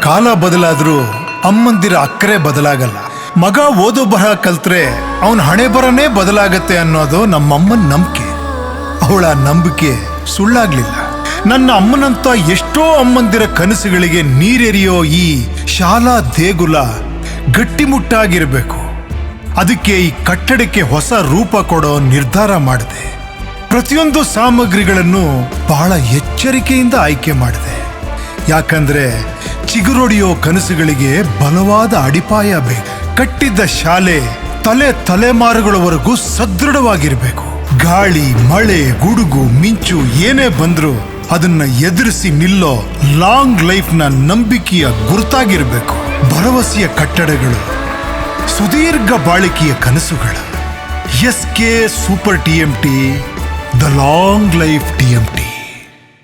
ಕಾಲ ಬದಲಾದ್ರೂ ಅಮ್ಮಂದಿರ ಅಕ್ಕರೆ ಬದಲಾಗಲ್ಲ. ಮಗ ಓದು ಬರಹ ಕಲ್ತ್ರೆ ಅವನ ಹಣೆ ಬರನೇ ಬದಲಾಗತ್ತೆ ಅನ್ನೋದು ನಮ್ಮಮ್ಮನ ನಂಬಿಕೆ. ಅವಳ ನಂಬಿಕೆ ಸುಳ್ಳಾಗ್ಲಿಲ್ಲ. ನನ್ನ ಅಮ್ಮನಂತ ಎಷ್ಟೋ ಅಮ್ಮಂದಿರ ಕನಸುಗಳಿಗೆ ನೀರೆರಿಯೋ ಈ ಶಾಲಾ ದೇಗುಲ ಗಟ್ಟಿಮುಟ್ಟಾಗಿರ್ಬೇಕು. ಅದಕ್ಕೆ ಈ ಕಟ್ಟಡಕ್ಕೆ ಹೊಸ ರೂಪ ಕೊಡೋ ನಿರ್ಧಾರ ಮಾಡಿದೆ. ಪ್ರತಿಯೊಂದು ಸಾಮಗ್ರಿಗಳನ್ನು ಬಹಳ ಎಚ್ಚರಿಕೆಯಿಂದ ಆಯ್ಕೆ ಮಾಡಿದೆ. ಯಾಕಂದ್ರೆ ಚಿಗುರೊಡೆಯೋ ಕನಸುಗಳಿಗೆ ಬಲವಾದ ಅಡಿಪಾಯ ಬೇಕು. ಕಟ್ಟಿದ್ದ ಶಾಲೆ ತಲೆಮಾರುಗಳವರೆಗೂ ಸದೃಢವಾಗಿರ್ಬೇಕು. ಗಾಳಿ, ಮಳೆ, ಗುಡುಗು, ಮಿಂಚು ಏನೇ ಬಂದ್ರೂ ಅದನ್ನ ಎದುರಿಸಿ ನಿಲ್ಲೋ ಲಾಂಗ್ ಲೈಫ್ನ ನಂಬಿಕೆಯ ಗುರುತಾಗಿರ್ಬೇಕು. ಭರವಸೆಯ ಕಟ್ಟಡಗಳು, ಸುದೀರ್ಘ ಬಾಳಿಕೆಯ ಕನಸುಗಳು. SK super TMT, the long life TMT.